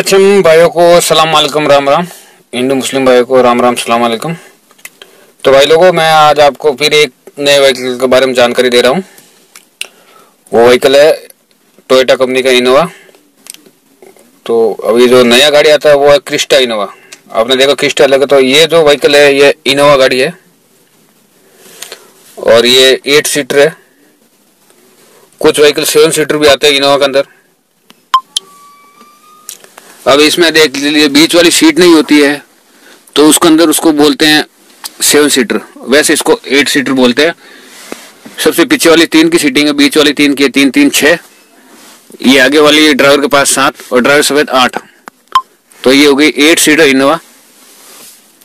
मुस्लिम भाइयों को सलाम वालेकुम, राम राम। हिंदू मुस्लिम भाइयों को राम राम, सलाम वालेकुम। तो भाई लोगों, मैं आज आपको फिर एक नए व्हीकल के बारे में जानकारी दे रहा हूँ। वो व्हीकल है टोयोटा कंपनी का इनोवा। तो अभी जो नया गाड़ी आता है वो है क्रिस्टा इनोवा। आपने देखा क्रिस्टा लगा, तो ये जो व्हीकल है ये इनोवा गाड़ी है और ये 8 सीटर है। कुछ व्हीकल 7 सीटर भी आते हैं इनोवा के अंदर। अब इसमें देख लीजिए, बीच वाली सीट नहीं होती है तो उसके अंदर उसको बोलते हैं 7 सीटर, वैसे इसको 8 सीटर बोलते हैं। सबसे पीछे वाली 3 की सीटिंग है, बीच वाली 3 की 3 3 6, ये आगे वाली ड्राइवर के पास 7 और ड्राइवर समेत 8। तो ये हो गई 8 सीटर इनोवा।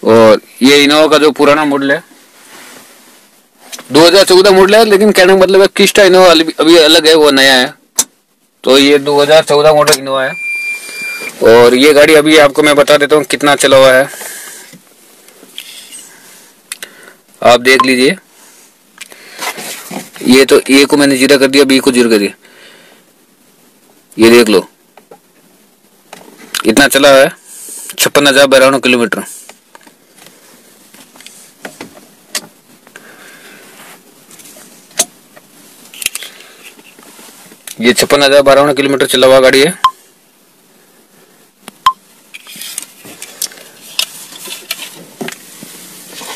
और ये इनोवा का जो पुराना मॉडल है 2014 मॉडल है, लेकिन कहने का मतलब है क्रिस्टा इनोवा अभी अलग है, वो नया है। तो ये 2014 मॉडल इनोवा है। और ये गाड़ी अभी आपको मैं बता देता हूँ कितना चला हुआ है, आप देख लीजिए। ये तो ए को मैंने 0 कर दिया, बी को 0 कर दिया, ये देख लो इतना चला हुआ है, 56,092 किलोमीटर। ये 56,092 किलोमीटर चला हुआ गाड़ी है।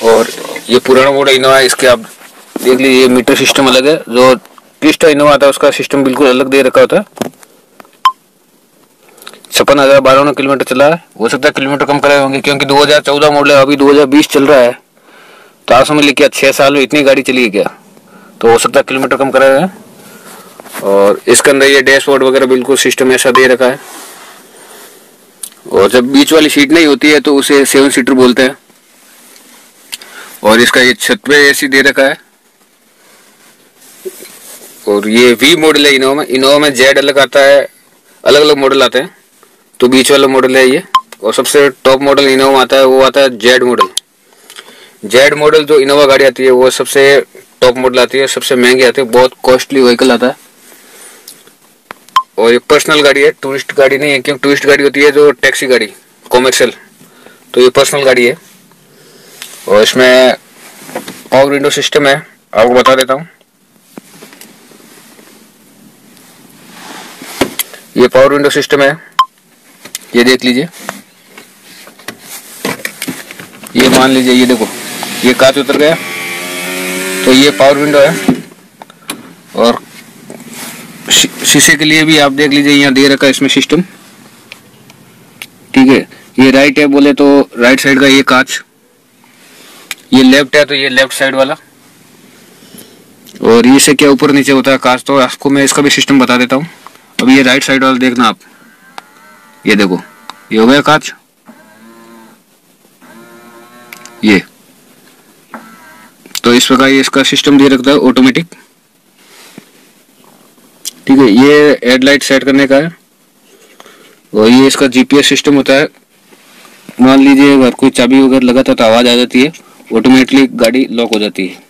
और ये पुराना मॉडल इनोवा है, इसके आप देख लीजिए मीटर सिस्टम अलग है। जो क्रिस्टा इनोवा आता है उसका सिस्टम बिल्कुल अलग दे रखा होता है। 56,092 किलोमीटर चला है। हो सकता है किलोमीटर कम कराए होंगे क्योंकि 2014 मॉडल है, अभी 2020 चल रहा है। तो आप समझ लीजिए क्या 6 साल में इतनी गाड़ी चली है क्या, तो हो सकता है किलोमीटर कम कराए हैं। और इसके अंदर ये डैशबोर्ड वगैरह बिल्कुल सिस्टम ऐसा दे रखा है। और जब बीच वाली सीट नहीं होती है तो उसे 7 सीटर बोलते हैं। और इसका ये छत पे एसी दे रखा है। और ये वी मॉडल है इनोवा में। इनोवा में जेड अलग आता है, अलग अलग मॉडल आते हैं, तो बीच वाला मॉडल है ये। और सबसे टॉप मॉडल इनोवा में आता है वो आता है जेड मॉडल। जेड मॉडल जो इनोवा गाड़ी आती है वो सबसे टॉप मॉडल आती है, सबसे महंगी आती है, बहुत कॉस्टली व्हीकल आता है। और ये पर्सनल गाड़ी है, टूरिस्ट गाड़ी नहीं है, क्योंकि टूरिस्ट गाड़ी होती है जो टैक्सी गाड़ी कॉमर्शियल, तो ये पर्सनल गाड़ी है। और इसमें पावर विंडो सिस्टम है, आपको बता देता हूँ। ये पावर विंडो सिस्टम है, ये देख लीजिए। ये मान लीजिए, ये देखो ये कांच उतर गया, तो ये पावर विंडो है। और शीशे के लिए भी आप देख लीजिए यहाँ दे रखा है इसमें सिस्टम, ठीक है। ये राइट है बोले तो राइट साइड का ये कांच, ये लेफ्ट है तो ये लेफ्ट साइड वाला। और ये से क्या ऊपर नीचे होता है कांच, तो आपको मैं इसका भी सिस्टम बता देता हूँ। अब ये राइट साइड वाला देखना आप, ये देखो ये हो गया कांच, ये तो इस प्रकार ये इसका सिस्टम दे रखता है ऑटोमेटिक, ठीक है। ये हेडलाइट सेट करने का है। और ये इसका जीपीएस सिस्टम होता है। मान लीजिए अगर कोई चाबी वगैरह लगाता तो आवाज आ जाती है, ऑटोमेटिकली गाड़ी लॉक हो जाती है।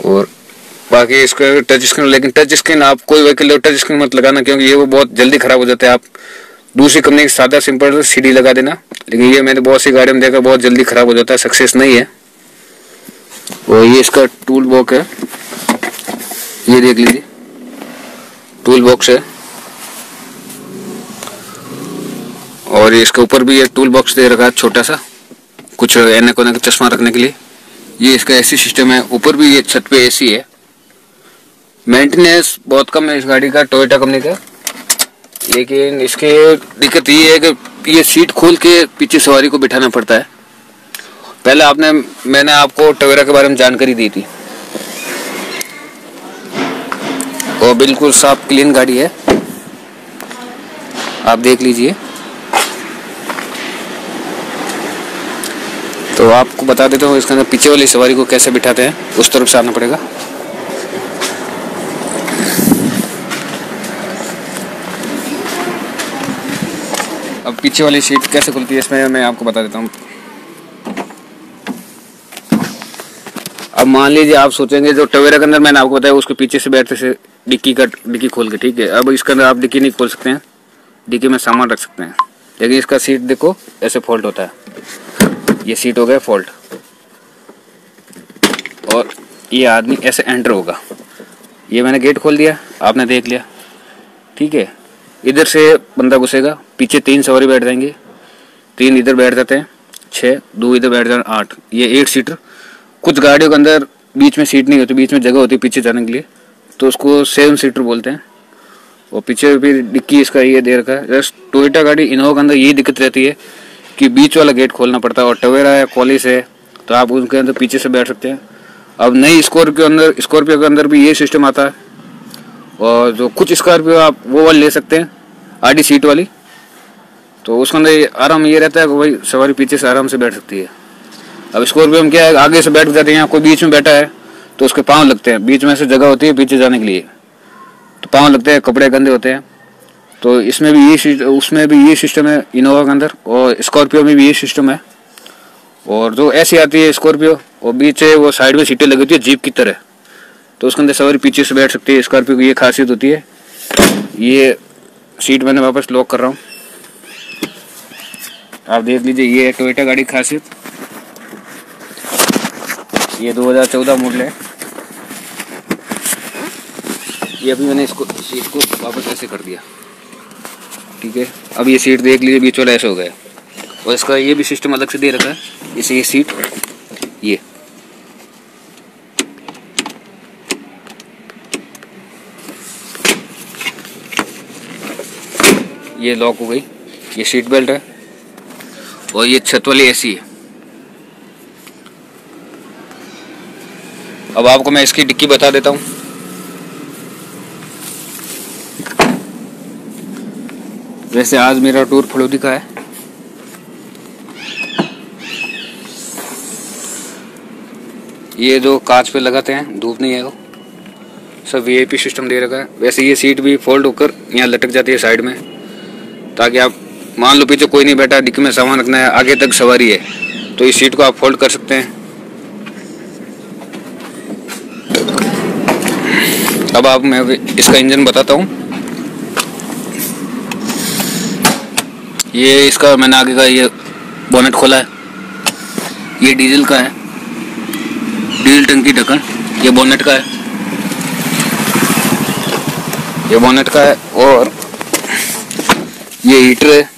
और बाकी इसका टच स्क्रीन, लेकिन टच स्क्रीन आप कोई व्हीकल टच स्क्रीन मत लगाना, क्योंकि ये वो बहुत जल्दी खराब हो जाता है। आप दूसरी कंपनी की सादा सिंपल सीडी लगा देना, लेकिन ये मैंने बहुत सी गाड़ियों में देखा बहुत जल्दी खराब हो जाता है, सक्सेस नहीं है। और ये इसका टूल बॉक्स है, ये देख लीजिए टूल बॉक्स है। और ये इसके ऊपर भी ये टूल बॉक्स दे रखा है छोटा सा, कुछ एने कोने का चश्मा रखने के लिए। ये इसका एसी सिस्टम है, ऊपर भी ये छत पे एसी है। मेंटेनेंस बहुत कम है इस गाड़ी का, टोयोटा कंपनी का। लेकिन इसके दिक्कत ये है कि ये सीट खोल के पीछे सवारी को बिठाना पड़ता है। पहले मैंने आपको टवेरा के बारे में जानकारी दी थी। और बिल्कुल साफ क्लीन गाड़ी है, आप देख लीजिए। तो आपको बता देता हूँ इसके अंदर पीछे वाली सवारी को कैसे बिठाते हैं, उस तरफ से आना पड़ेगा। अब पीछे वाली सीट कैसे खुलती है इसमें मैं आपको बता देता हूँ। अब मान लीजिए आप सोचेंगे जो टवेरा के अंदर मैंने आपको बताया उसके पीछे से बैठते से डिक्की खोल के, ठीक है। अब इसके अंदर आप डिक्की नहीं खोल सकते हैं, डिक्की में सामान रख सकते हैं, लेकिन इसका सीट देखो ऐसे फोल्ड होता है। ये सीट हो गया फोल्ड, और ये आदमी ऐसे एंटर होगा। ये मैंने गेट खोल दिया, आपने देख लिया, ठीक है। इधर से बंदा घुसेगा, पीछे 3 सवारी बैठ जाएंगे, 3 इधर बैठ जाते हैं, 6, 2 इधर बैठ जाए 8। ये 8 सीटर। कुछ गाड़ियों के अंदर बीच में सीट नहीं होती, बीच में जगह होती है पीछे जाने के लिए, तो उसको 7 सीटर बोलते हैं। और पीछे भी डिक्की इसका ये दे रखा है। जस्ट टोयोटा गाड़ी इनोवा के अंदर यही दिक्कत रहती है कि बीच वाला गेट खोलना पड़ता है। और टवेरा है, कॉलिस है, तो आप उनके अंदर पीछे से बैठ सकते हैं। अब नई स्कॉर्पियो के अंदर भी ये सिस्टम आता है। और जो कुछ स्कॉर्पियो आप वो वाली ले सकते हैं, आधी सीट वाली, तो उसके अंदर आराम ये रहता है कि भाई सवारी पीछे से आराम से बैठ सकती है। अब स्कॉर्पियो में क्या है, आगे से बैठ जाते हैं, कोई बीच में बैठा है तो उसके पाँव लगते हैं, बीच में से जगह होती है पीछे जाने के लिए, तो पाँव लगते हैं, कपड़े गंदे होते हैं। तो इसमें भी उसमें भी ये सिस्टम है इनोवा के अंदर, और स्कॉर्पियो में भी ये सिस्टम है। और जो ऐसी आती है स्कॉर्पियो, और बीच वो साइड में सीटें लगी होती है जीप की तरह, तो उसके अंदर सवारी पीछे से बैठ सकती है। स्कॉर्पियो की ये खासियत होती है। ये सीट मैंने वापस लॉक कर रहा हूँ, आप देख लीजिए। ये है टोयोटा गाड़ी की खासियत। ये 2014 मॉडल है। ये अभी मैंने इसको सीट को वापस ऐसे कर दिया, ठीक है। अब ये सीट देख लीजिए, बीच वाला ऐसे हो गया। और इसका ये भी सिस्टम अलग से दे रखा है। इसे ये सीट ये लॉक हो गई। ये सीट बेल्ट है, और ये छत वाली एसी है। अब आपको मैं इसकी डिक्की बता देता हूँ। वैसे आज मेरा टूर फलौदी का है। ये जो कांच पे लगाते हैं, धूप नहीं है, वो सब वीआईपी सिस्टम दे रखा है। वैसे ये सीट भी फोल्ड होकर यहाँ लटक जाती है साइड में, ताकि आप मान लो पीछे कोई नहीं बैठा, डिक्की में सामान रखना है, आगे तक सवारी है, तो इस सीट को आप फोल्ड कर सकते हैं। अब आप मैं इसका इंजन बताता हूँ। ये इसका मैंने आगे का ये बोनेट खोला है। ये डीजल का है, डीजल टंकी ढक्कन। ये बोनेट का है, ये बोनेट का है। और ये हीटर है,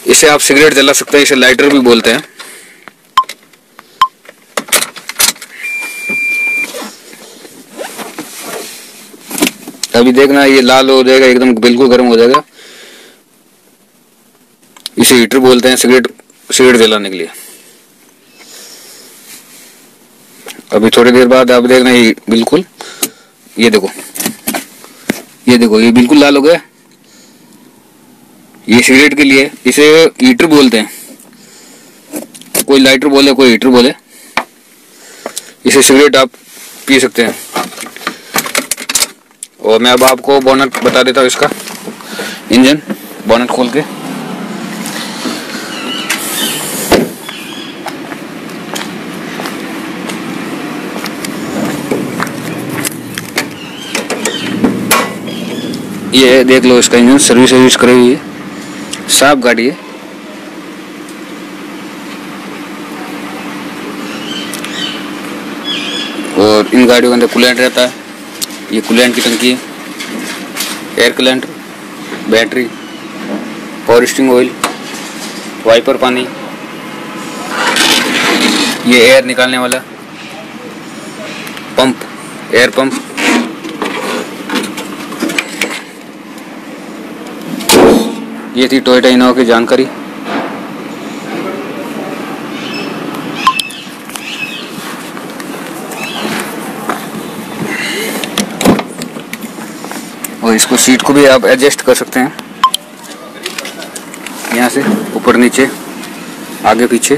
इसे आप सिगरेट जला सकते हैं, इसे लाइटर भी बोलते हैं। अभी देखना ये लाल हो जाएगा, एकदम बिल्कुल गर्म हो जाएगा। इसे हीटर बोलते हैं सिगरेट जलाने के लिए। अभी थोड़ी देर बाद आप देखना ये बिल्कुल, ये देखो ये बिल्कुल लाल हो गया। ये सिगरेट के लिए इसे हीटर बोलते हैं, कोई लाइटर बोले कोई हीटर बोले। इसे सिगरेट आप पी सकते हैं। और मैं अब आपको बोनट बता देता हूँ, इसका इंजन बोनट खोल के। ये देख लो, इसका इंजन सर्विस करी हुई है, साफ गाड़ी है। और इन गाड़ियों के अंदर कूलेंट रहता है। ये कूलेंट की टंकी है, air coolant, battery, power steering oil, wiper पानी, ये एयर निकालने वाला पंप, एयर पंप। ये थी टोयोटा इनोवा की जानकारी। और इसको सीट को भी आप एडजस्ट कर सकते हैं, यहाँ से ऊपर नीचे, आगे पीछे।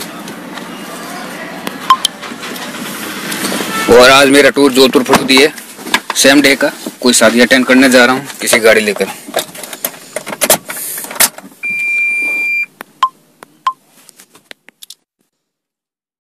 और आज मेरा टूर जोधपुर फलौदी है, सेम डे का। कोई शादी अटेंड करने जा रहा हूँ किसी गाड़ी लेकर।